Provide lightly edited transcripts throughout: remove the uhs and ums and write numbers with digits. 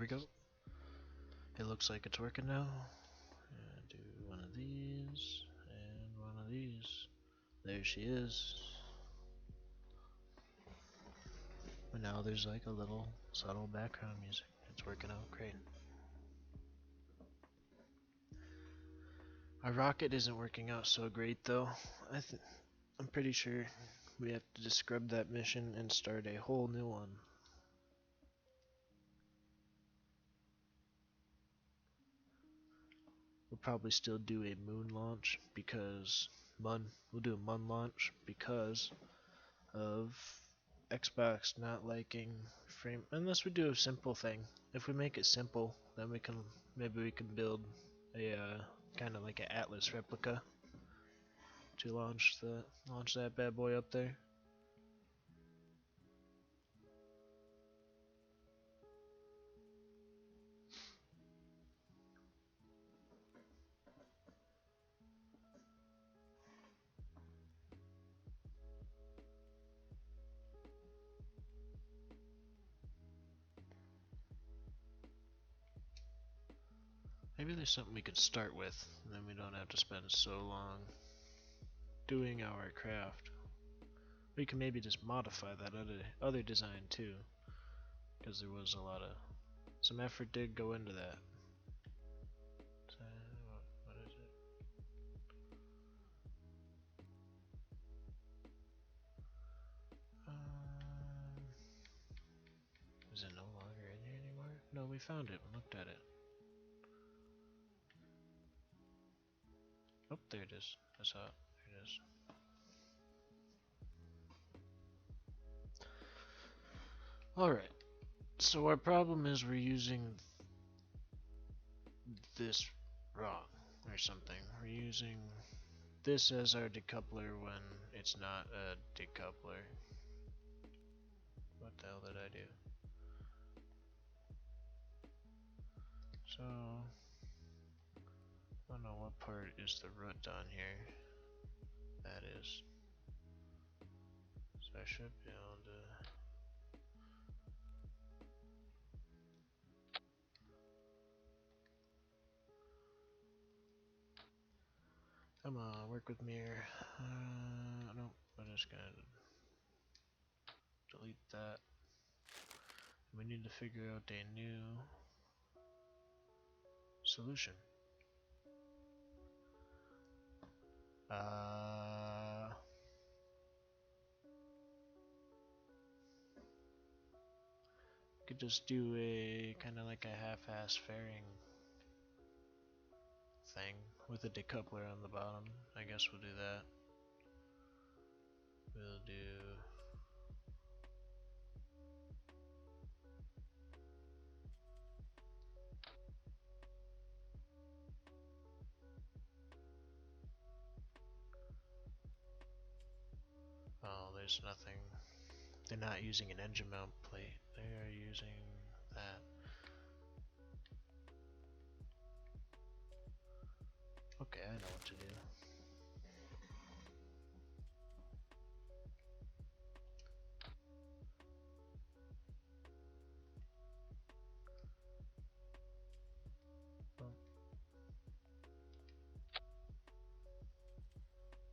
we go. It looks like it's working now. Do one of these and one of these. There she is. And now there's like a little subtle background music. It's working out great. Our rocket isn't working out so great though. I'm pretty sure we have to just scrub that mission and start a whole new one. We'll probably still do a moon launch because we'll do a moon launch because of Xbox not liking frame, unless we do a simple thing. If we make it simple, then maybe we can build a kind of like an Atlas replica to launch that bad boy up there. Maybe there's something we could start with, and then we don't have to spend so long doing our craft. We can maybe just modify that other design too, because there was some effort did go into that. So, what is it? Is it no longer in here anymore? No, we found it and looked at it. Oh, there it is. I saw it. There it is. Alright, so our problem is we're using this wrong or something. We're using this as our decoupler when it's not a decoupler. What the hell did I do? So, I don't know what part is the root on here. That is. So I should be able to. Come on, work with me here. Nope, I'm just gonna delete that. We need to figure out a new solution. Could just do a kind of like a half-ass fairing thing with a decoupler on the bottom. I guess we'll do that. We'll do. Oh, there's nothing. They're not using an engine mount plate. They are using that. Okay, I know what to do.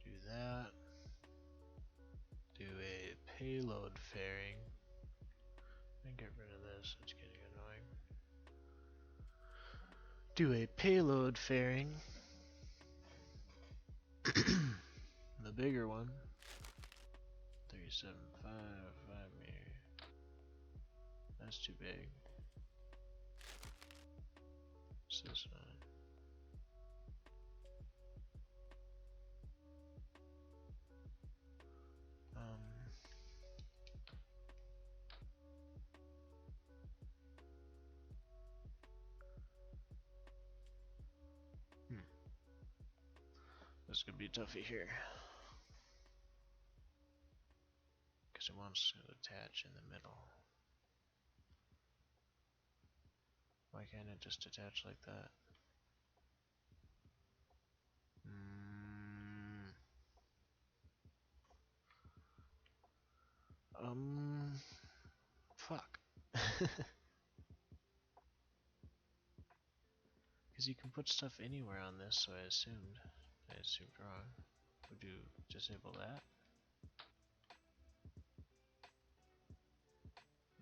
Do that. Do a payload fairing. And get rid of this, it's getting annoying. Do a payload fairing. The bigger one. 375 meter. That's too big. What's this one? This could be a toughie here. Because it wants to attach in the middle. Why can't it just attach like that? Fuck. Because you can put stuff anywhere on this, so I assumed. I assumed wrong. Would you disable that?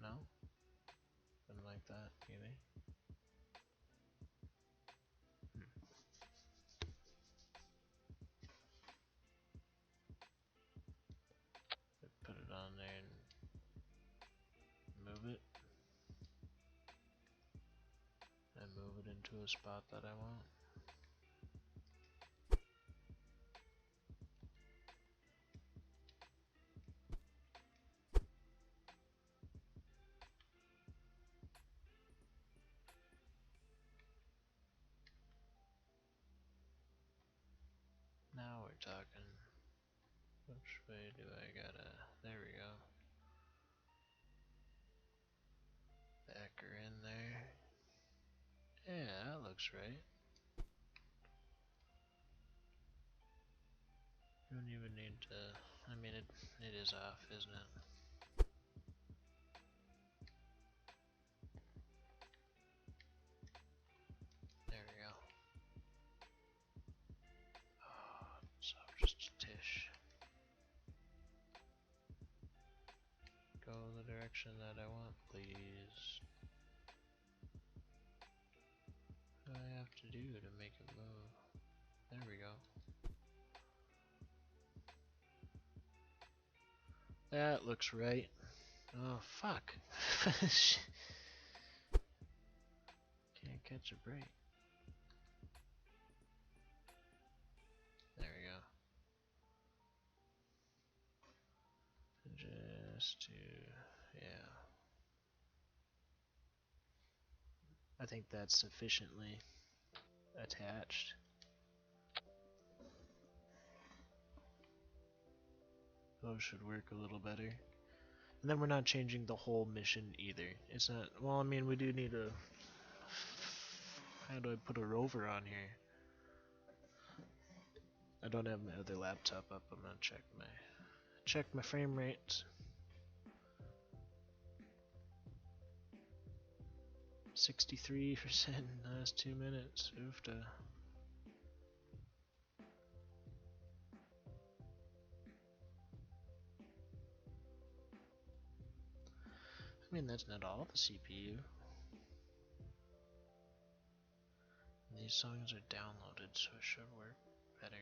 No? Didn't like that either. Put it on there and move it. And move it into a spot that I want. Now we're talking. Which way do I gotta... There we go. Back her in there. Yeah, that looks right. You don't even need to... I mean, it is off, isn't it? There we go. Oh, so just a tish. Go the direction that I want, please. What do I have to do to make it move? There we go. That looks right. Oh, fuck. Can't catch a break. There we go. Just to... yeah. I think that's sufficiently attached. Those should work a little better. And then we're not changing the whole mission either. It's not... well, I mean, we do need a... how do I put a rover on here? I don't have my other laptop up. I'm gonna check my frame rates. 63% in the last 2 minutes. Oofta. I mean, that's not all the CPU. These songs are downloaded, so it should work better.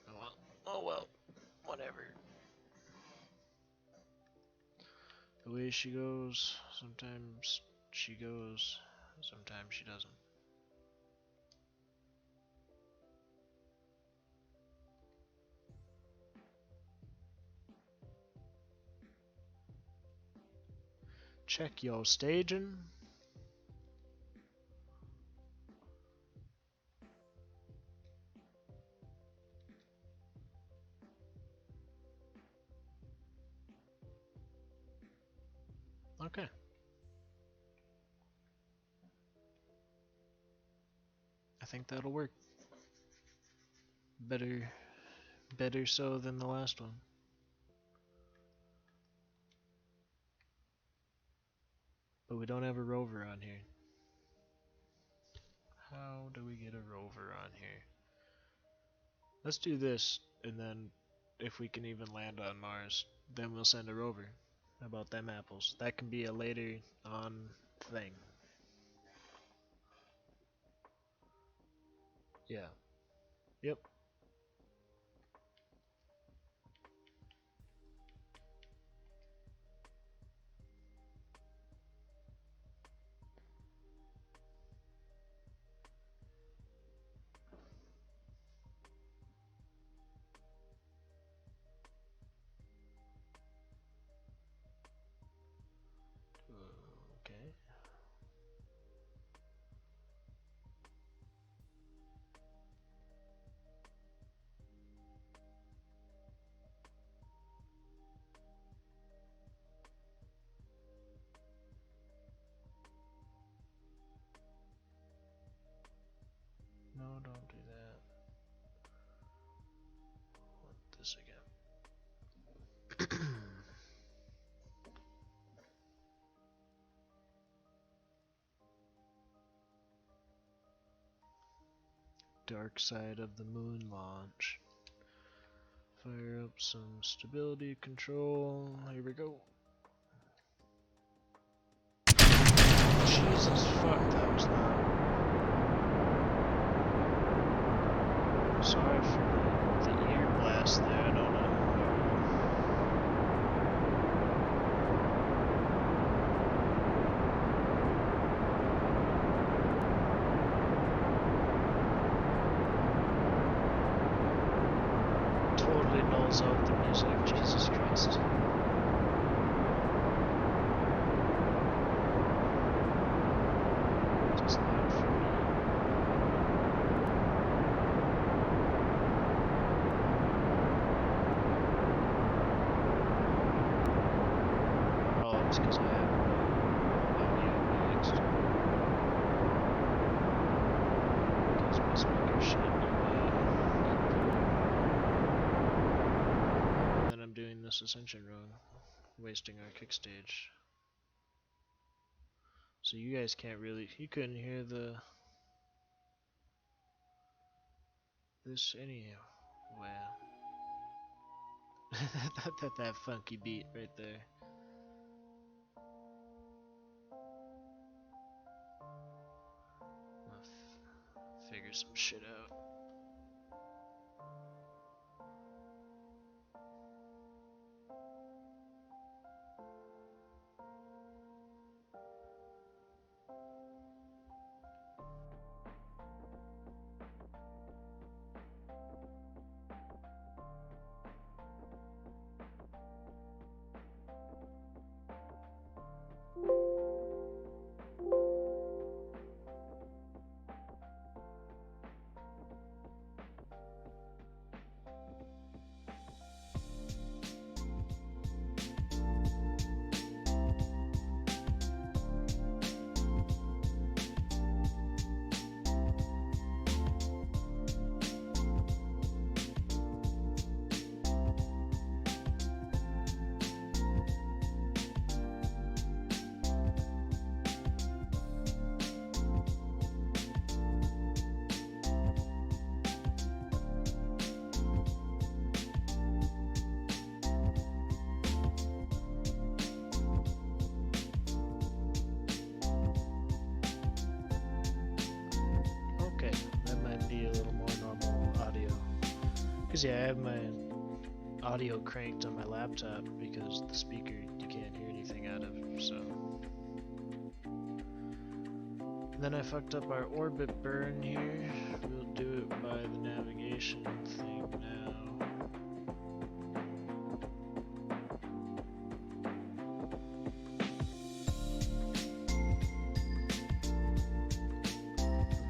Oh well. Oh well. Whatever. The way she goes, sometimes she goes, sometimes she doesn't. Check your staging. Okay. I think that'll work. Better so than the last one. But we don't have a rover on here. How do we get a rover on here? Let's do this, and then if we can even land on Mars, then we'll send a rover. How about them apples? That can be a later on thing. Yeah. Yep. Okay. No, don't do that. I want this again. Dark side of the moon launch. Fire up some stability control. Here we go. Jesus fuck, that was loud. Sorry for the ear blast there, I don't know. Totally nulls out the music, Jesus Christ. Just loud for me. Oh, it's because I have my audio mixed. Because my speaker shit on my computer. And then I'm doing this ascension wrong, wasting our kick stage. So you guys can't really, you couldn't hear this anyhow. Wow. that funky beat right there. I'll figure some shit out. Cause yeah, I have my audio cranked on my laptop because the speaker you can't hear anything out of, so. And then I fucked up our orbit burn here. We'll do it by the navigation thing now.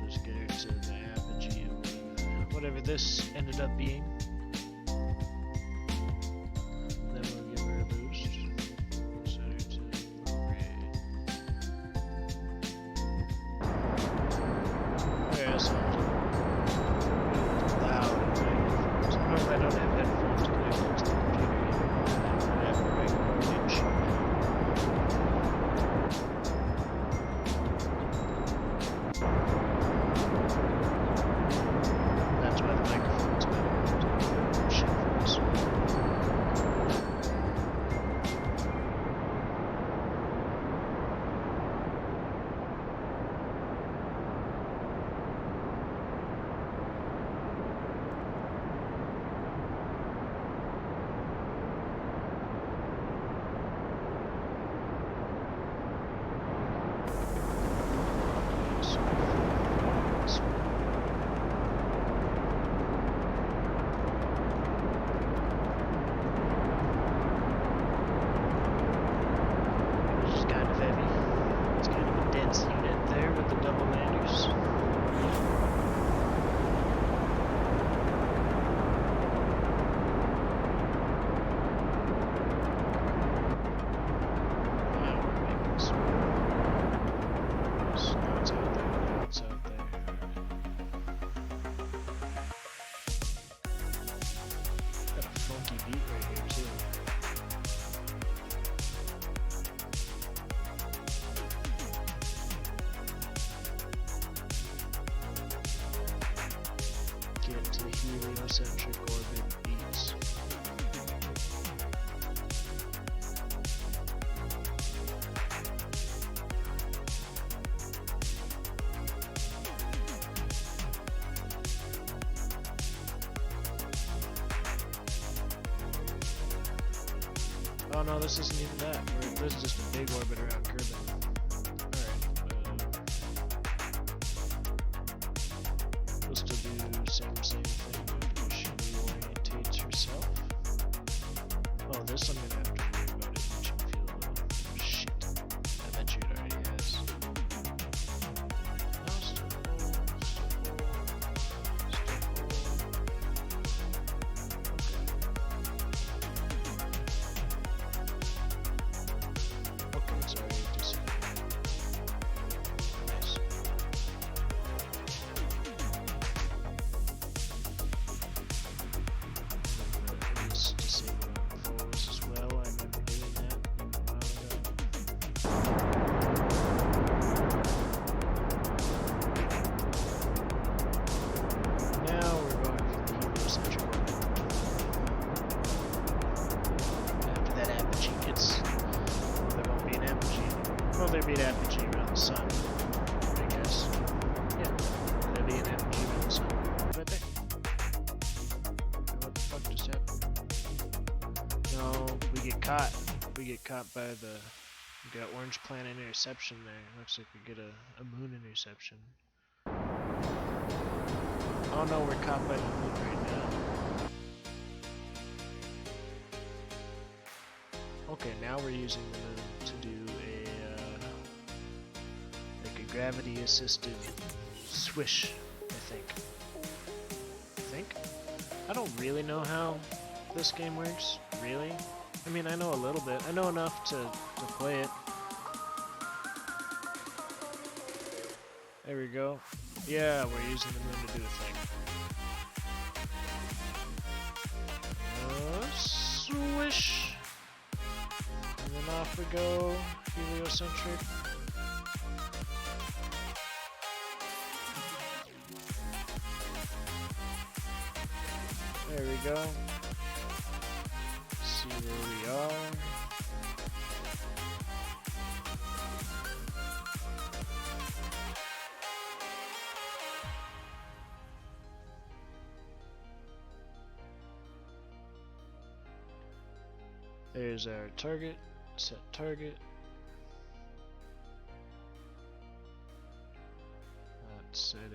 We'll just get her to the apogee of whatever this ended up being. So heliocentric orbit beats. Oh no, this isn't even that. This is just a big orbit around Kerbal. Alright. We'll still do same thing. She reorientates herself. Oh, this I'm gonna have to worry about it. Makes me feel a little shit. I bet you it already has. No, still full. Okay, it's already disabled. Nice. It's disabled on foes as well. I remember doing that a while ago. Now we're going for the heliocentric orbit. After that apogee gets... Well, there won't be an apogee. Well, there'll be an apogee around the sun, I guess. Yeah, there'll be an apogee around the sun. Right there. What the fuck just happened? No, we get caught. We get caught by the... We got orange planet interception there. Looks like we get a moon interception. Oh no, we're caught by the moon right now. Okay, now we're using the moon to do like a gravity-assisted swish, I think. I don't really know how this game works, really. I mean, I know a little bit. I know enough to play it. There we go. Yeah, we're using the moon to do a thing. Swish! And then off we go, heliocentric. There we go. See where we are. There's our target. Set target. Let's set a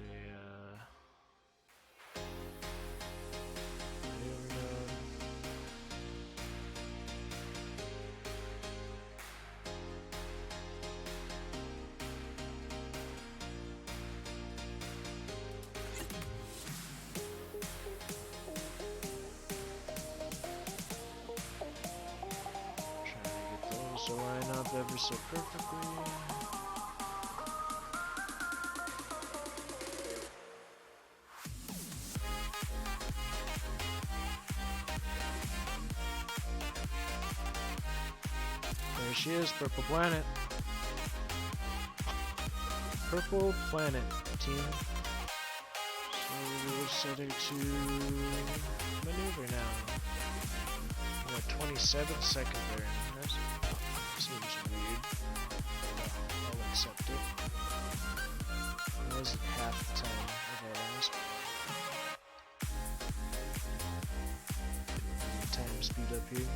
so line up ever so perfectly. There she is, Purple Planet. Purple Planet, team. So we'll set her to maneuver now. We got 27 seconds there. Seems weird. I'll accept it. It wasn't half the time of our last. Time speed up here.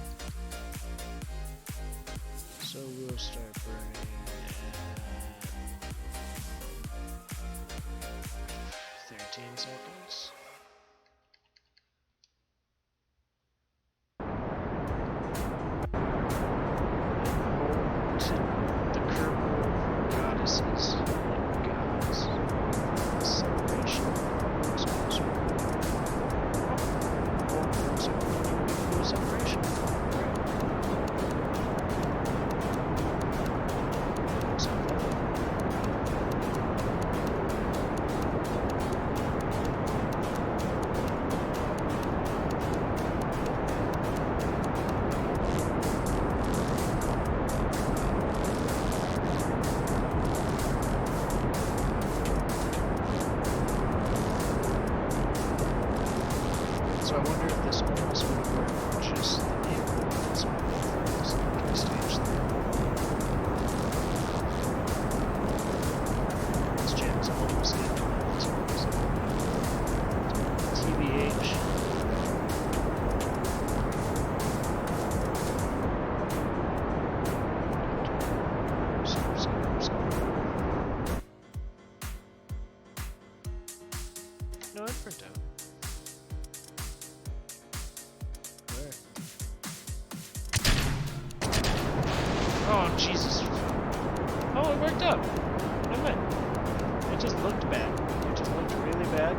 So we'll start burning at 13 seconds. Jesus. Oh, it worked out. Never mind. It just looked bad. It just looked really bad.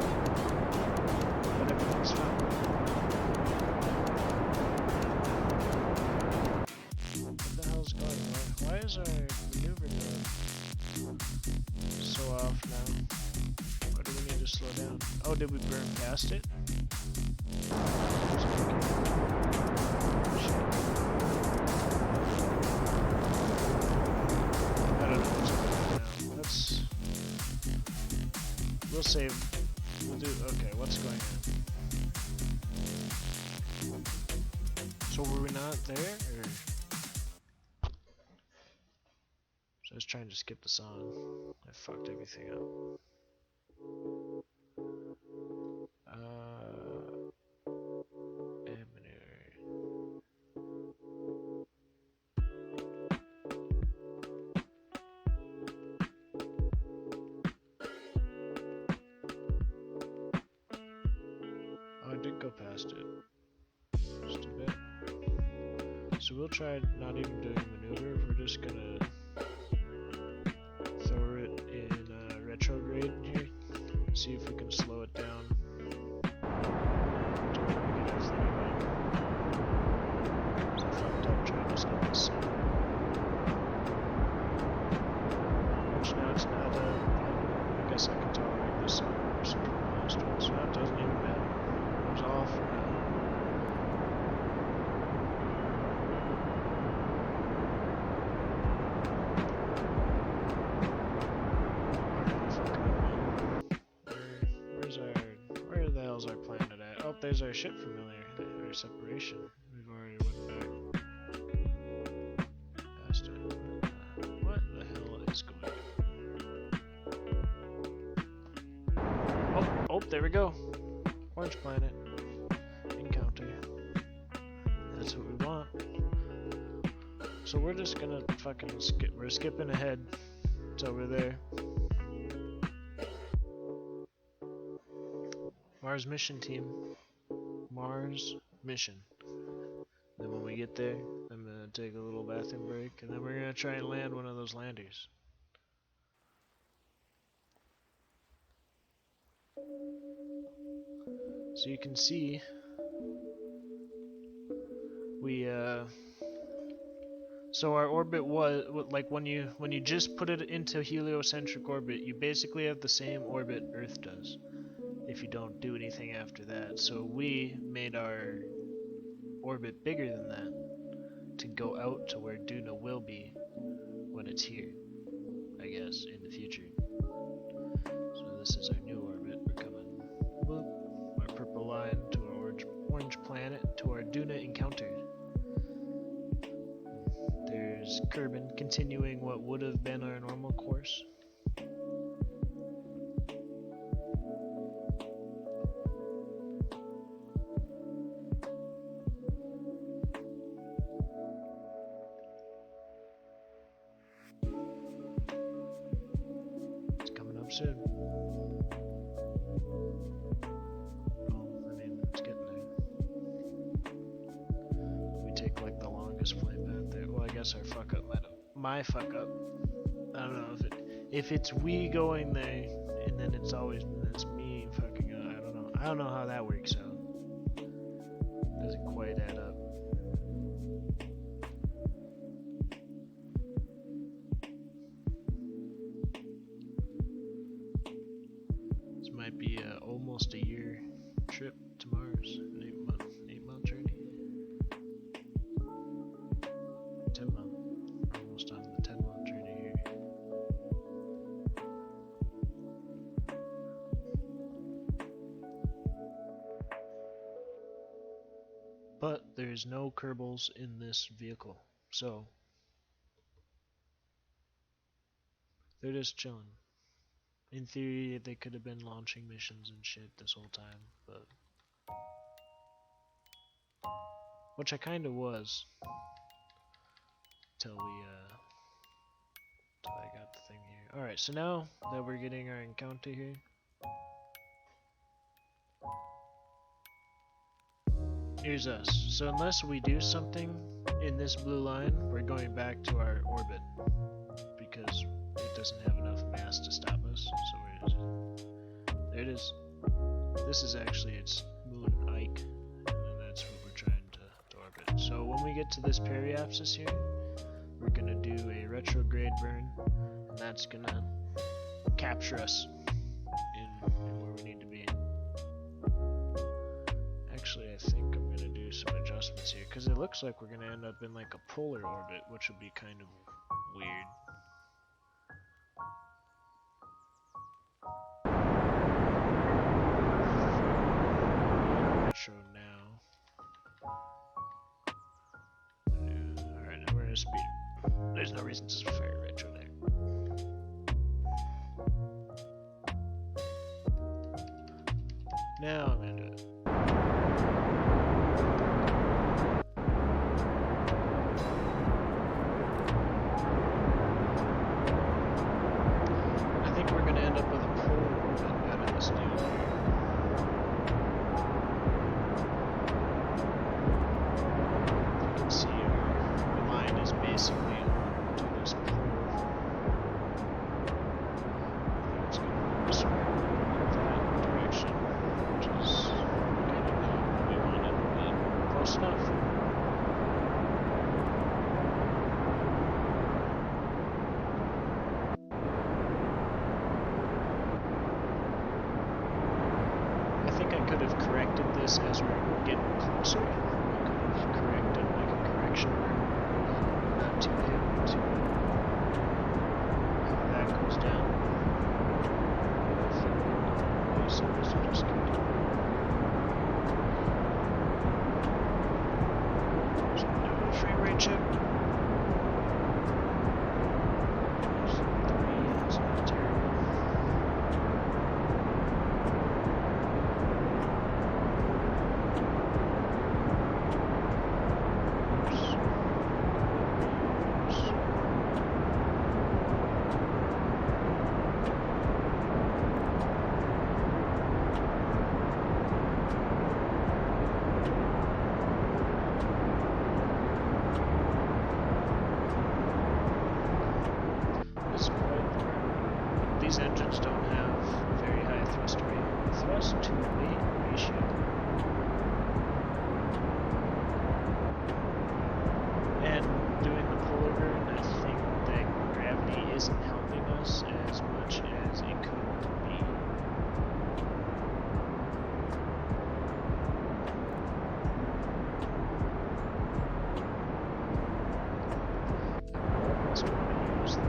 But everything's fine. What the hell's going on? Why is our maneuver going so off now? Or do we need to slow down? Oh, did we burn past it? I don't know what's going on now. We'll save. We'll do. Okay, what's going on? So were we not there, or? So I was trying to skip the song. I fucked everything up. Oh, I did go past it. Just a bit. So we'll try not even doing maneuver. We're just gonna throw it in retrograde here. See if we can slow it down. To where we get everything again. So I fucked up trying to skip this song. Which now it's not I guess I can tolerate this song worse than the last one. So that doesn't even matter. It was off for now. Where the hell's our planet at? Oh, there's our ship familiar. Our separation. We've already went back. Past it. What the hell is going on? Oh, there we go. Orange planet. Encounter. That's what we want. So we're just gonna fucking skip. We're skipping ahead. It's over there. Mars mission team. Mars mission. Then when we get there, I'm gonna take a little bathroom break, and then we're gonna try and land one of those landers. So you can see, so our orbit was like when you just put it into heliocentric orbit, you basically have the same orbit Earth does. If you don't do anything after that. So we made our orbit bigger than that to go out to where Duna will be when it's here, I guess, in the future. So this is our new orbit. We're coming, whoop, our purple line to our orange planet, to our Duna encounter. There's Kerbal continuing what would have been our normal course. Soon. Well, I mean, it's getting there. We take like the longest flight path there. Well, I guess our fuck up might have. My fuck up. I don't know if it's we going there and then it's me fucking up. I don't know how that works out. Doesn't quite add up. Might be almost a year trip to Mars, an 8-month journey. 10-month, almost on the 10-month journey here. But there's no Kerbals in this vehicle, so they're just chilling. In theory, they could have been launching missions and shit this whole time, but which I kind of was till I got the thing here. All right, so now that we're getting our encounter here, here's us. So unless we do something in this blue line, we're going back to our orbit because it doesn't have enough mass to stop us. So we're just, there it is. This is actually its moon Ike, and then that's what we're trying to orbit. So when we get to this periapsis here, we're gonna do a retrograde burn, and that's gonna capture us in where we need to be. Actually, I think I'm gonna do some adjustments here because it looks like we're gonna end up in like a polar orbit, which would be kind of weird. Retro now. Alright, now we're at a speed. There's no reason to fire retro there. Now I'm gonna do it. I think we're gonna end up with a polar orbit out of this deal here. You can see our line is basically to this pole. It's gonna swirl in that direction, which is kind of not what we wanted, but close enough. I think I could have corrected this as we're getting closer. I could have corrected like a correction where not too hip to how that goes down. So this will just continue. So do a frame rate check. There's 3, that's not terrible. These engines don't have very high thrust to weight ratio. And doing the polar burn, I think that gravity isn't helping us as much as it could be. I almost want to use the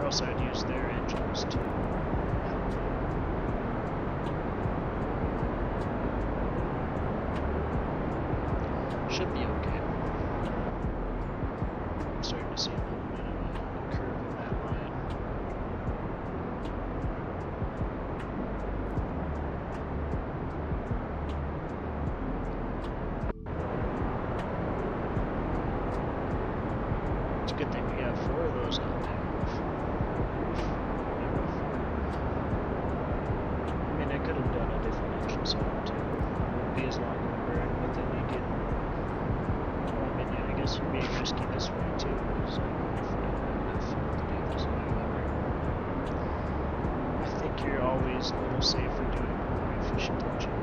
else I'd use their engines to help. Should be okay. I'm starting to see a little bit of a curve in that line. It's a good thing we got 4 of those out there. I could have done a different engine setup too. It wouldn't be as long of a burn, but then you get. Well, I mean, yeah, I guess you're being risky this way too, because if we don't have enough fuel to do this however. I think you're always a little safer doing a more efficient engine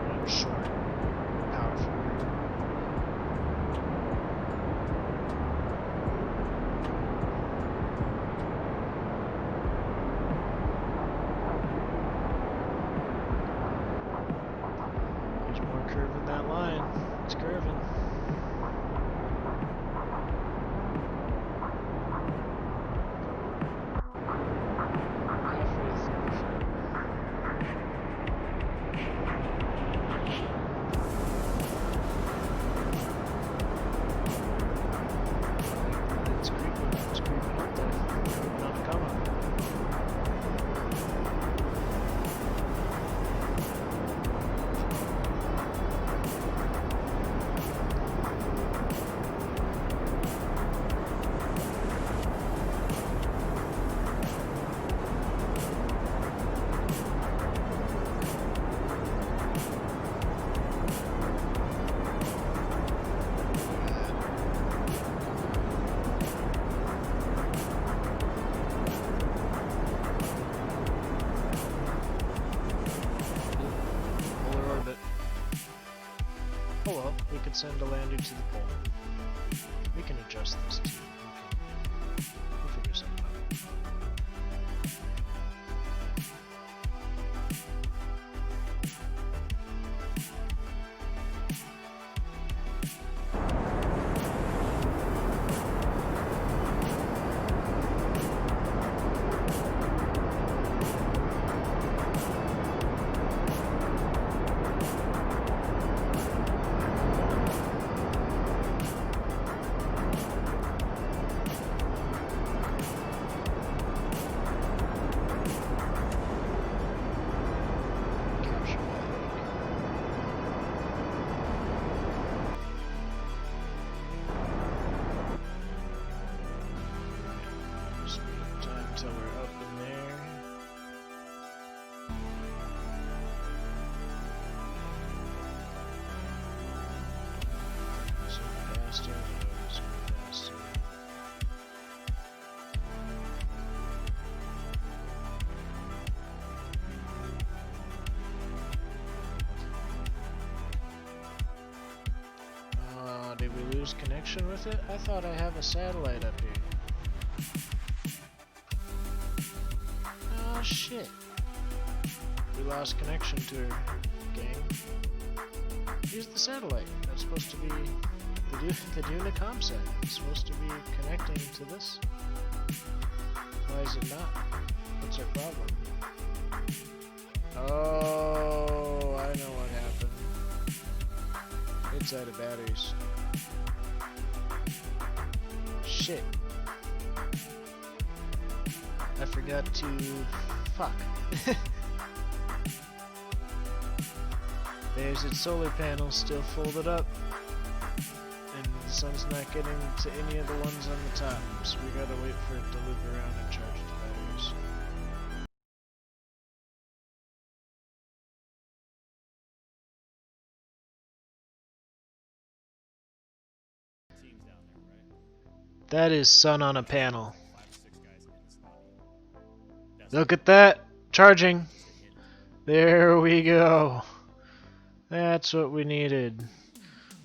than the short, powerful burn. Curving that line. It's curving. Halfway through. It's creeping up there. Not coming. well, we could send a lander to the pole. We can adjust this too. We'll figure something out. Until we're up in there. Zoom faster, zoom faster. Did we lose connection with it? I thought I have a satellite up here. Oh shit. We lost connection to her, gang. Here's the satellite. That's supposed to be the Duna comset. It's supposed to be connecting to this. Why is it not? What's our problem? Oh, I know what happened. It's out of batteries. Shit. I forgot to... fuck. There's its solar panel still folded up. And the sun's not getting to any of the ones on the top. So we gotta wait for it to loop around and charge the batteries. That is sun on a panel. Look at that! Charging! There we go. That's what we needed.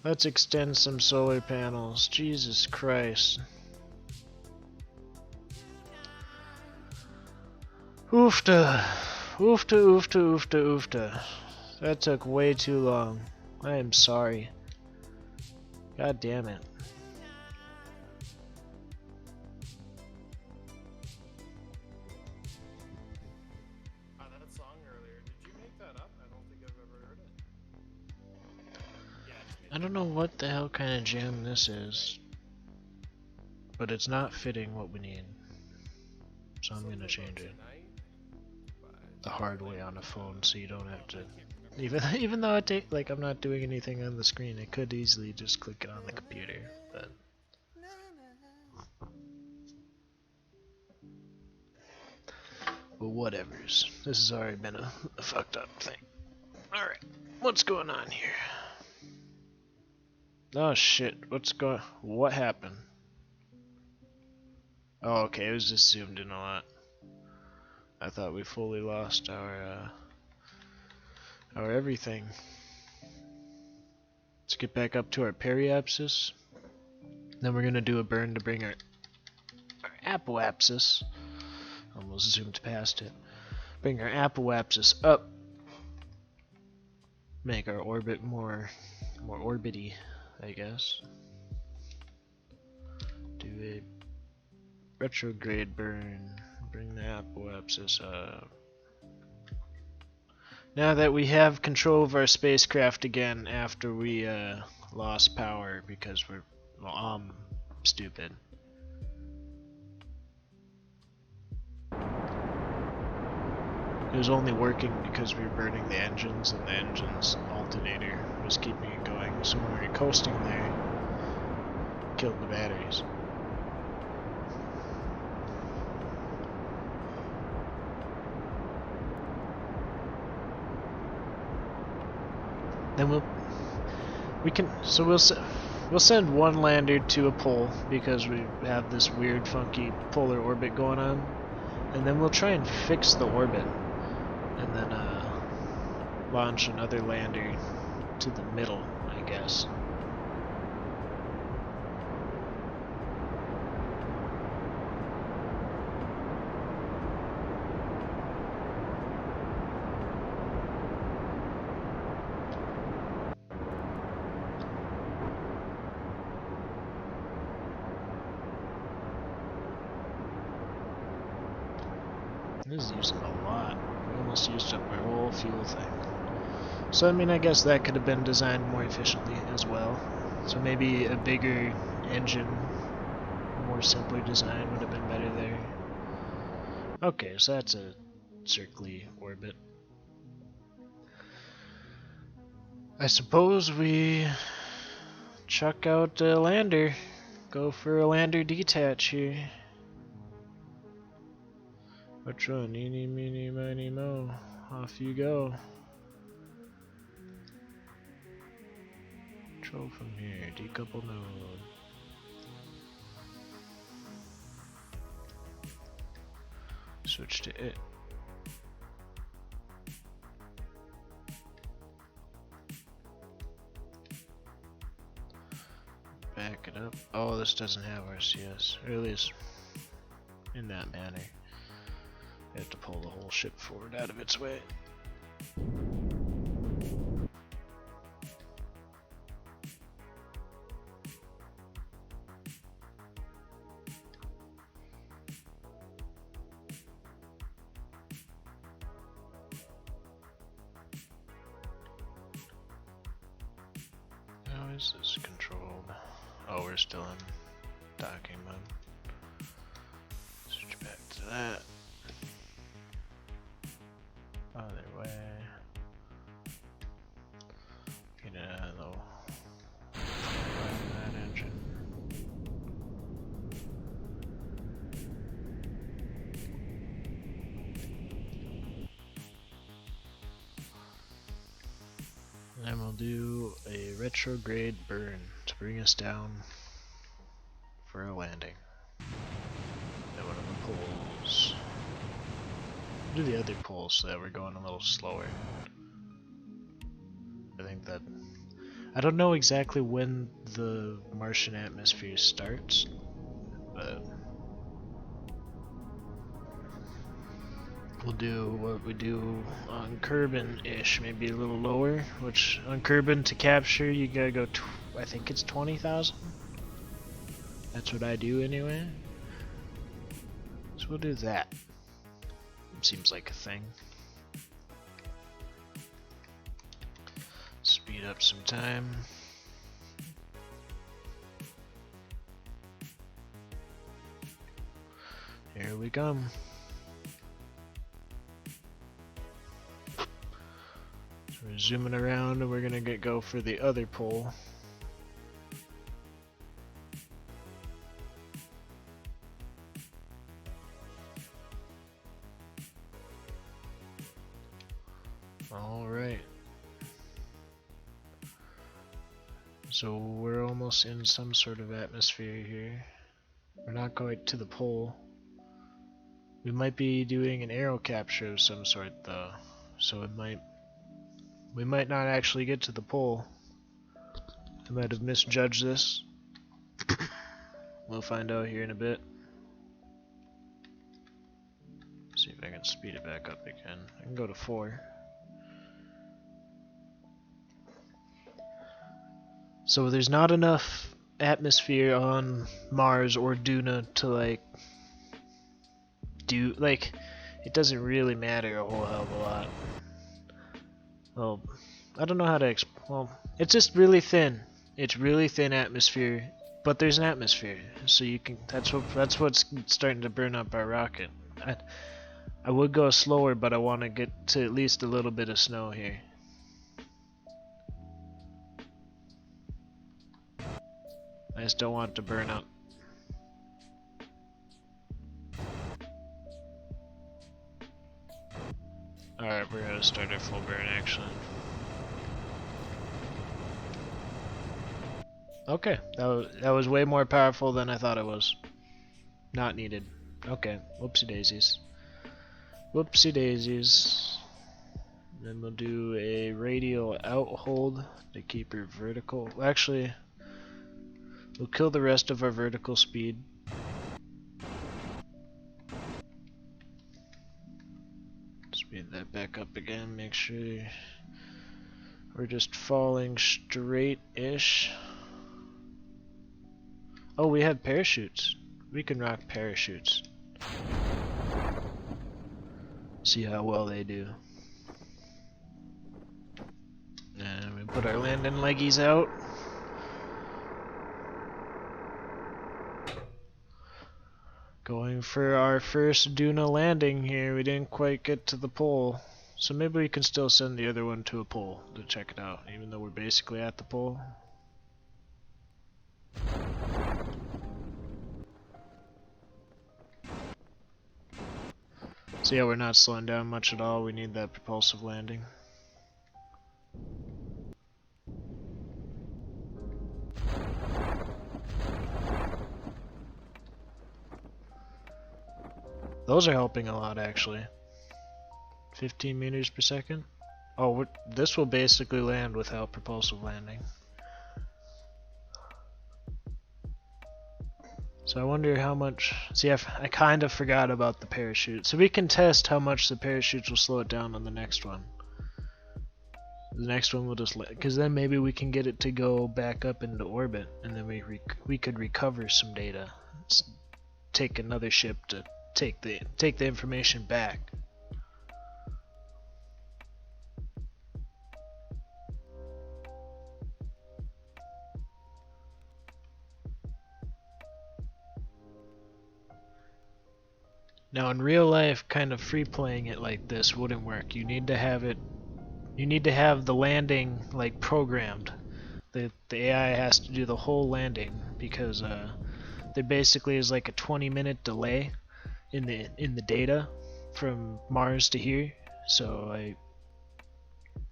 Let's extend some solar panels. Jesus Christ. Oofta. Oofta, oofta, oofta, oofta. That took way too long. I am sorry. God damn it. I don't know what the hell kind of jam this is, but it's not fitting what we need, so I'm gonna change it the hard way on a phone, so you don't have to. Even though I'm not doing anything on the screen, I could easily just click it on the computer, but. But whatever's. This has already been a fucked up thing. Alright, what's going on here? Oh shit, what happened? Oh okay, it was just zoomed in a lot. I thought we fully lost our everything. Let's get back up to our periapsis. Then we're gonna do a burn to bring our apoapsis. Almost zoomed past it. Bring our apoapsis up. Make our orbit more orbity, I guess. Do a retrograde burn. Bring the apoapsis up. Now that we have control of our spacecraft again after we lost power because we're stupid. It was only working because we were burning the engines, and the engine's alternator was keeping it going. So when we were coasting there, it killed the batteries. Then we'll send one lander to a pole because we have this weird funky polar orbit going on, and then we'll try and fix the orbit, and then launch another lander to the middle, I guess. This is using a lot. We almost used up our whole fuel thing. So I mean, I guess that could have been designed more efficiently as well. So maybe a bigger engine, more simpler design would have been better there. Okay, so that's a circly orbit. I suppose we chuck out a lander. Go for a lander detach here. Which one? Eeny, meeny, miny, mo. Off you go. Control from here. Decouple node. Switch to it. Back it up. Oh, this doesn't have RCS. Or at least in that manner. I have to pull the whole ship forward out of its way. How is this controlled? Oh, we're still in docking mode. Switch back to that. Other way. Get it out of that engine. And we'll do a retrograde burn to bring us down for a landing. Then one of the poles. Do the other poles so that we're going a little slower. I think that I don't know exactly when the Martian atmosphere starts, but we'll do what we do on Kerbal-ish, maybe a little lower, which on Kerbal to capture you gotta go, I think it's 20,000? That's what I do anyway. So we'll do that. Seems like a thing. Speed up some time. Here we come. So we're zooming around and we're gonna go for the other pole. Alright. So we're almost in some sort of atmosphere here. We're not going to the pole. We might be doing an aero capture of some sort though. So we might not actually get to the pole. I might have misjudged this. We'll find out here in a bit. See if I can speed it back up again. I can go to 4. So there's not enough atmosphere on Mars or Duna to like do like it doesn't really matter a whole hell of a lot. Well, I don't know how to well, it's just really thin. It's really thin atmosphere, but there's an atmosphere, so you can. That's what's starting to burn up our rocket. I would go slower, but I want to get to at least a little bit of snow here. I just don't want it to burn up. Alright, we're gonna start our full burn actually. Okay, that was way more powerful than I thought it was. Not needed. Okay, whoopsie daisies. Whoopsie daisies. then we'll do a radial out hold to keep her vertical. Actually, we'll kill the rest of our vertical speed. Speed that back up again, make sure we're just falling straight-ish. Oh, we have parachutes. We can rock parachutes. See how well they do. And we put our landing leggies out. Going for our first Duna landing here. We didn't quite get to the pole. So maybe we can still send the other one to a pole to check it out, even though we're basically at the pole. So yeah, we're not slowing down much at all. We need that propulsive landing. Those are helping a lot, actually. 15 meters per second. Oh, this will basically land without propulsive landing. So I wonder how much... See, I kind of forgot about the parachute. So we can test how much the parachutes will slow it down on the next one. The next one will just... Because then maybe we can get it to go back up into orbit. And then we could recover some data. Take another ship to take the information back. Now in real life, kind of free playing it like this wouldn't work. You need to have the landing like programmed. The AI has to do the whole landing because there basically is like a 20-minute delay in the data from Mars to here. So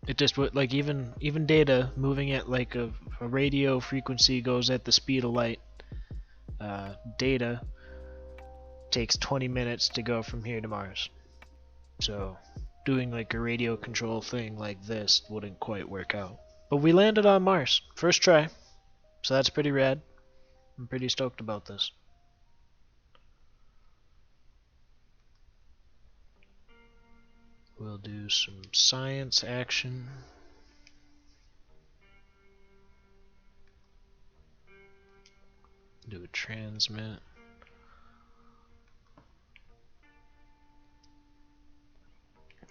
it just would like even data moving at like a radio frequency goes at the speed of light. Data takes 20 minutes to go from here to Mars. So doing like a radio control thing like this wouldn't quite work out. But we landed on Mars, first try. So that's pretty rad. I'm pretty stoked about this. We'll do some science action. Do a transmit.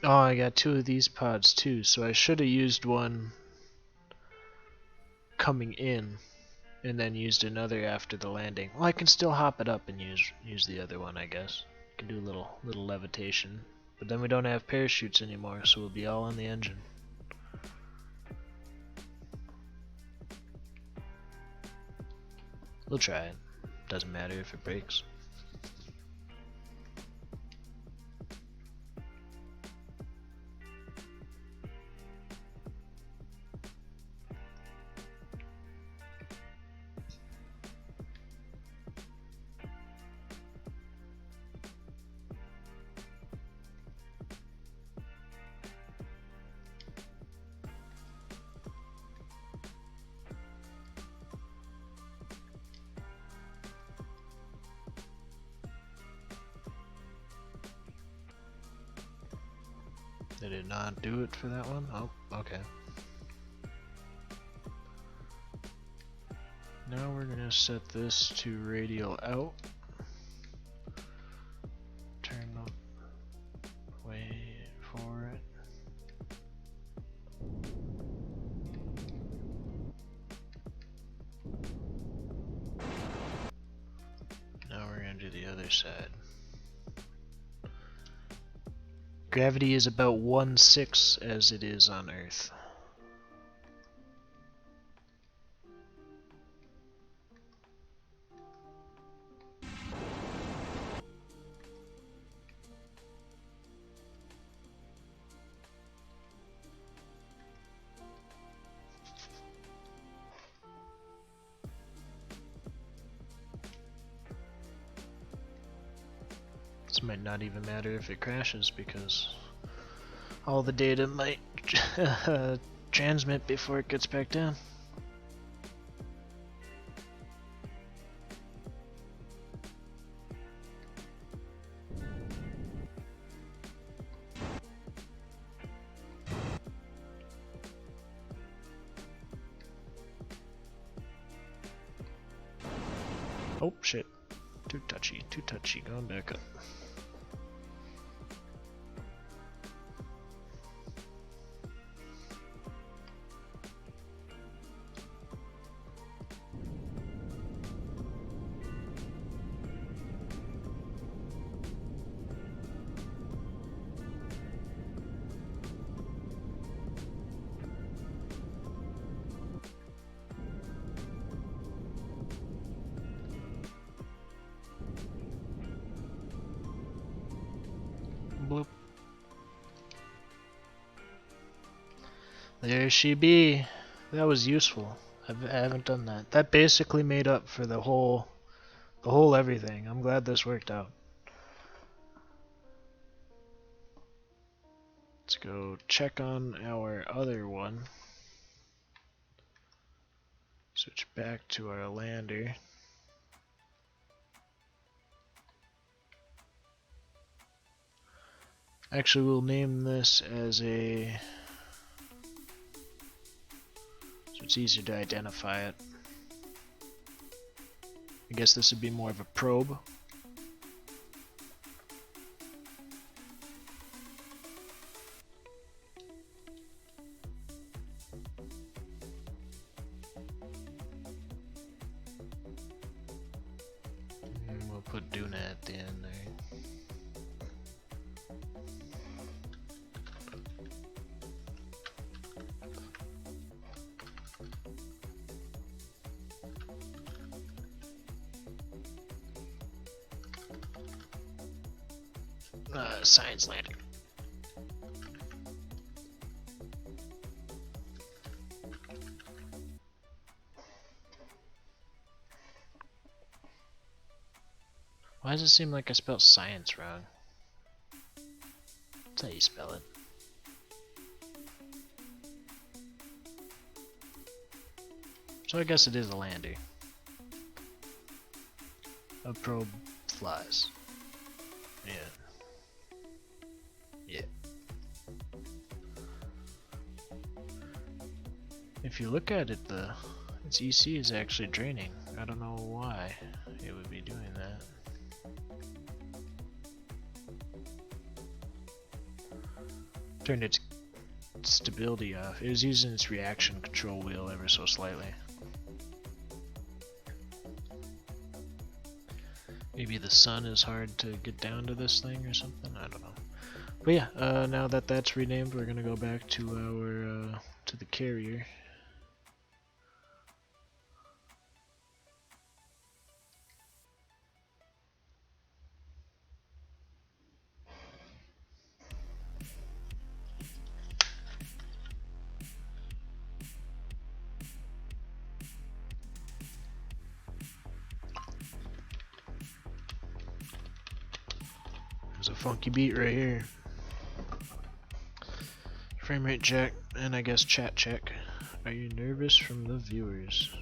Oh, I got two of these pods too, so I should have used one coming in and then used another after the landing. Well, I can still hop it up and use the other one, I guess. Can do a little levitation. But then we don't have parachutes anymore, so we'll be all on the engine. We'll try it. Doesn't matter if it breaks. Did it not do it for that one? Oh, okay. Now we're gonna set this to radial out. Turn the way for it. Now we're gonna do the other side. Gravity is about 1/6 as it is on Earth. This might not even matter if it crashes because all the data might transmit before it gets back down. Oh shit. Too touchy, going back up. Bloop. There she be. That was useful. I haven't done that. That basically made up for the whole everything. I'm glad this worked out. Let's go check on our other one. Switch back to our lander. Actually, we'll name this as a... so it's easier to identify it. I guess this would be more of a probe. And we'll put Duna at the end there. Science landing. Why does it seem like I spelled science wrong? That's how you spell it. So I guess it is a lander. A probe flies. Yeah. Yeah. If you look at it, its EC is actually draining. I don't know why it would be doing that. Turned its stability off. It was using its reaction control wheel ever so slightly. Maybe the sun is hard to get down to this thing or something. I don't know. But yeah, now that that's renamed, we're gonna go back to our to the carrier. There's a funky beat right here. Frame rate check, and I guess chat check. Are you nervous from the viewers?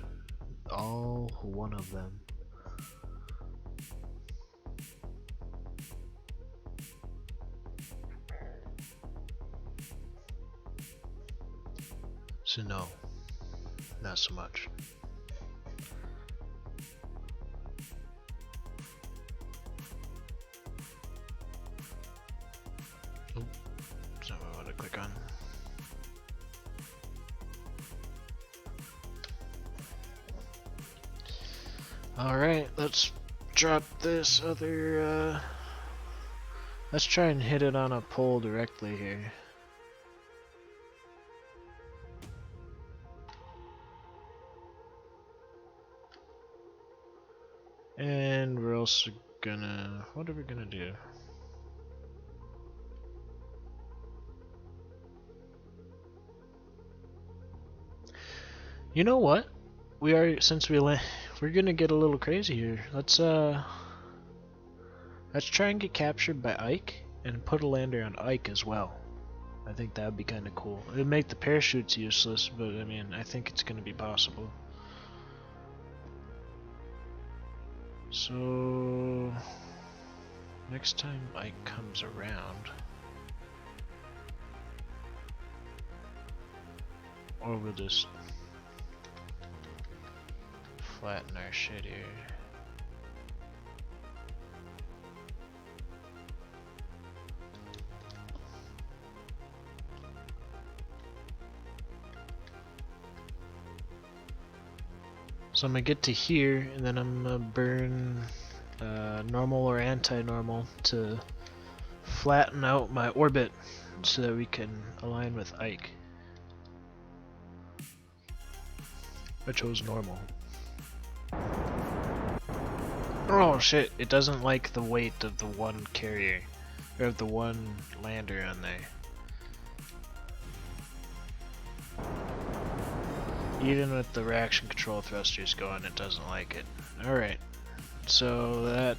All one of them. So no, not so much. Oh, that's not what I want to click on. Alright, let's drop this other, let's try and hit it on a pole directly here. And we're also gonna, what are we gonna do? You know what? We are, since we're gonna get a little crazy here. Let's try and get captured by Ike and put a lander on Ike as well. I think that would be kind of cool. It would make the parachutes useless, but I mean, I think it's going to be possible. So next time Ike comes around, or we'll just flatten our shit here. So I'm gonna get to here, and then I'm gonna burn normal or anti-normal to flatten out my orbit so that we can align with Ike. I chose normal. Oh shit, it doesn't like the weight of the one carrier, or of the one lander on there. Even with the reaction control thrusters going, it doesn't like it. Alright, so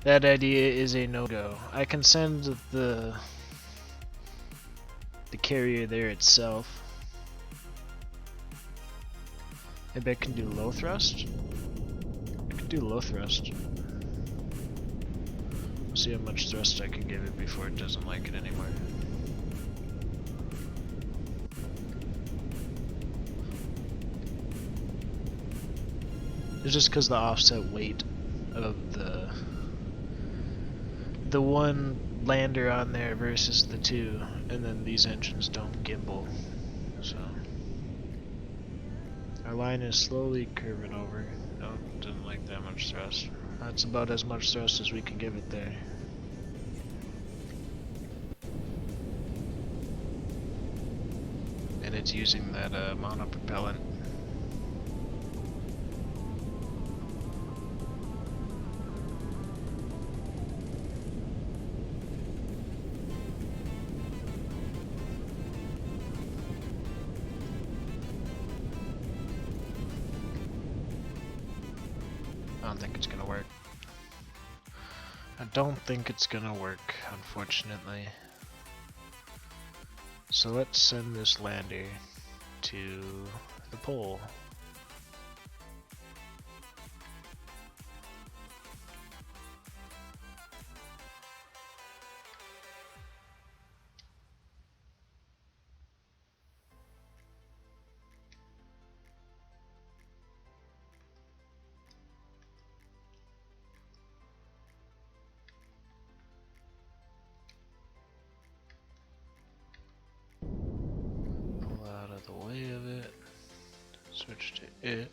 that idea is a no-go. I can send the carrier there itself. Maybe I can do low thrust? I can do low thrust. See how much thrust I can give it before it doesn't like it anymore. It's just because the offset weight of the one lander on there versus the two, and then these engines don't gimbal, so our line is slowly curving over. No, didn't like that much thrust. That's about as much thrust as we can give it there. And it's using that monopropellant. I don't think it's gonna work. I don't think it's gonna work, unfortunately. So let's send this lander to the pole. Pull out of the way of it. Switch to it.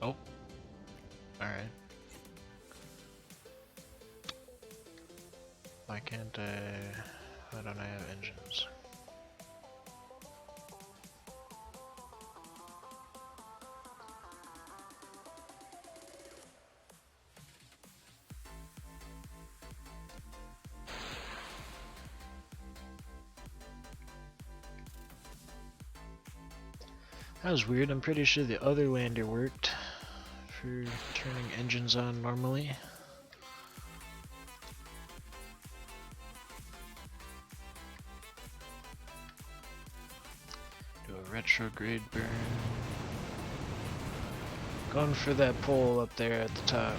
Oh. Alright. Why can't why don't I have engines? That was weird. I'm pretty sure the other lander worked for turning engines on normally. Do a retrograde burn. Going for that pole up there at the top.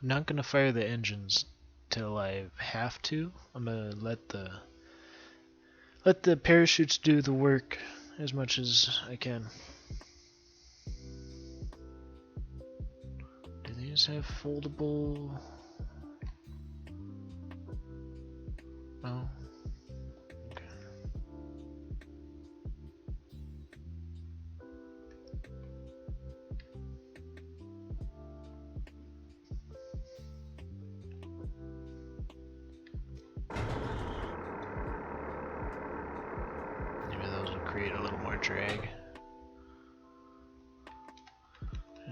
I'm not gonna fire the engines till I have to. I'm gonna let the parachutes do the work as much as I can. Do these have foldable? No. Okay. drag.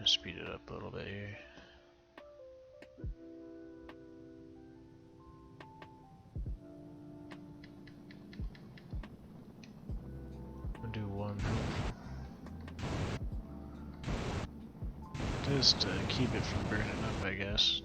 Just speed it up a little bit here. I'll do one. Just to keep it from burning up, I guess.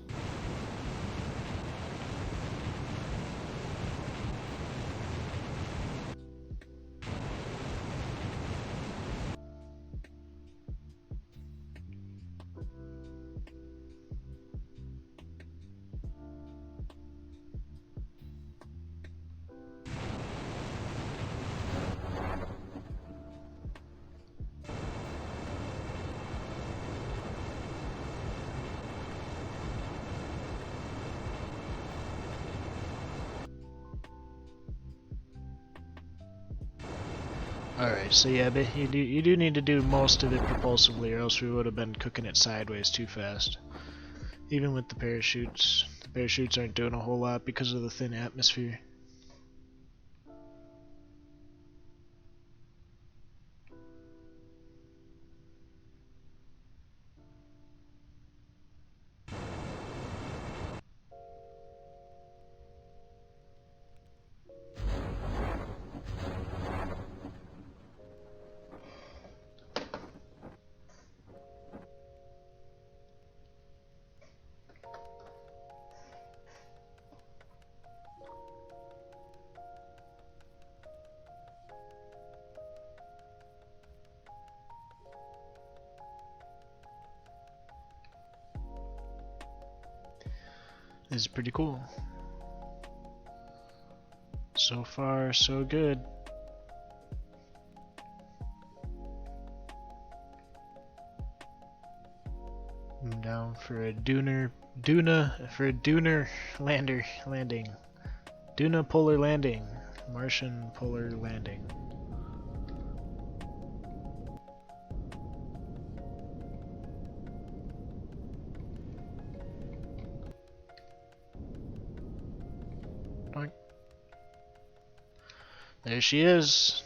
Alright, so yeah, but you do need to do most of it propulsively, or else we would have been cooking it sideways too fast. Even with the parachutes aren't doing a whole lot because of the thin atmosphere. This is pretty cool. So far, so good. I'm down for a Duna landing. Duna polar landing. Martian polar landing. There she is.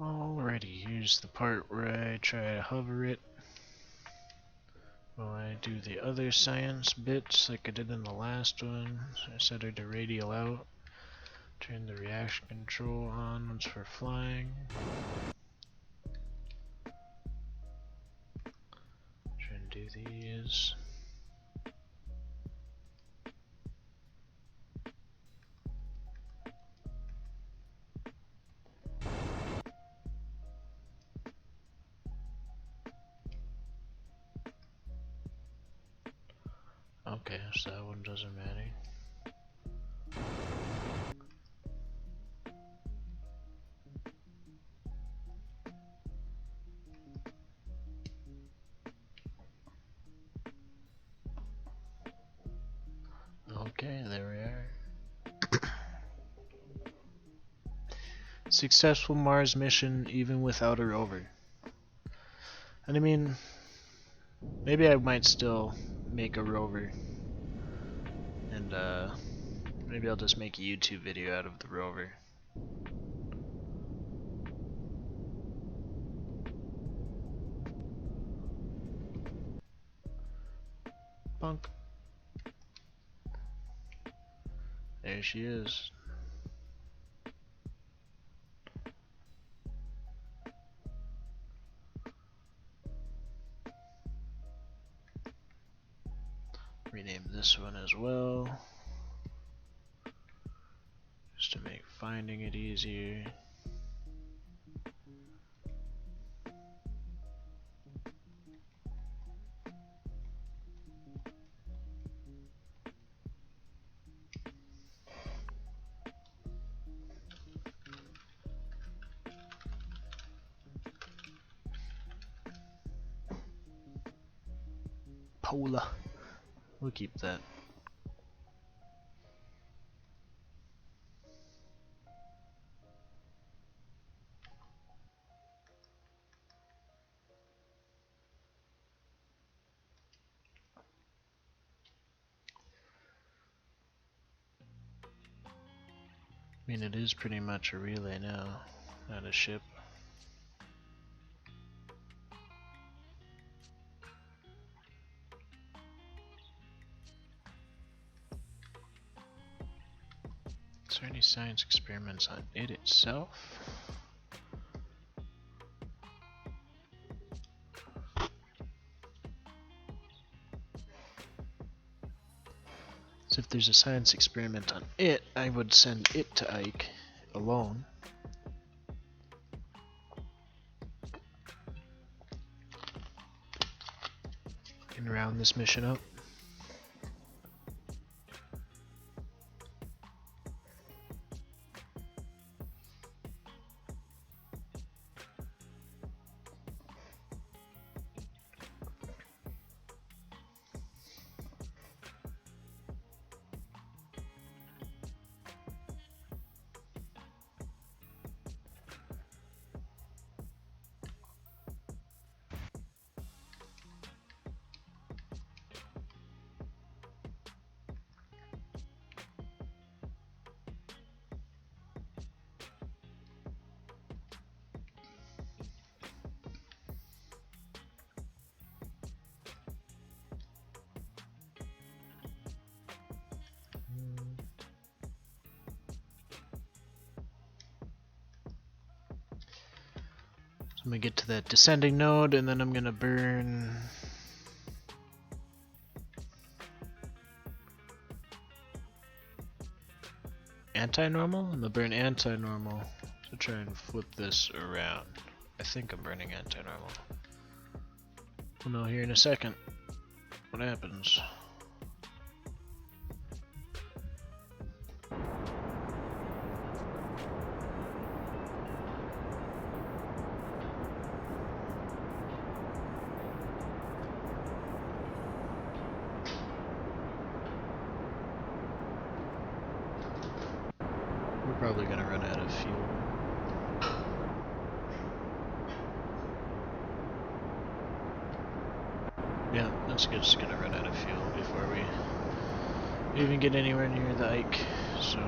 Alrighty, here's the part where I try to hover it while I do the other science bits like I did in the last one. So I set her to radial out, turn the reaction control on once we're flying. Try and do these. Okay, so that one doesn't matter. Okay, there we are. Successful Mars mission even without a rover. And I mean, maybe I might still make a rover. And maybe I'll just make a YouTube video out of the rover. Bunk. There she is. rename this one as well, just to make finding it easier. Pola. We'll keep that. I mean, it is pretty much a relay now, not a ship. Is there any science experiments on it itself? So if there's a science experiment on it, I would send it to Ike alone. And round this mission up. So I'm gonna get to that descending node, and then I'm gonna burn anti-normal? I'm gonna burn anti-normal to try and flip this around. I think I'm burning anti-normal. We'll know here in a second what happens. We're probably gonna run out of fuel. Yeah, that's just gonna run out of fuel before we even get anywhere near the Ike, so...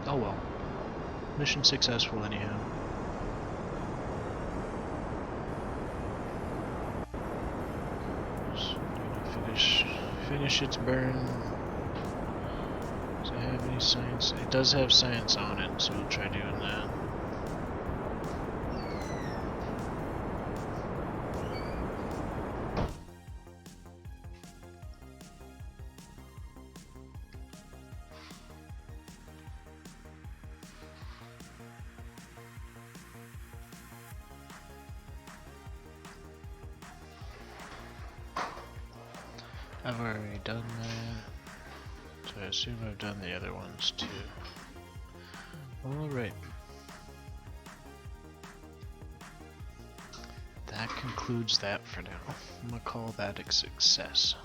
Oh well. Mission successful anyhow. Just gonna finish its burn. Does it have any science? It does have science on it, so we'll try doing that. I've already done that, so I assume I've done the other ones too. Alright. That concludes that for now. I'm gonna call that a success.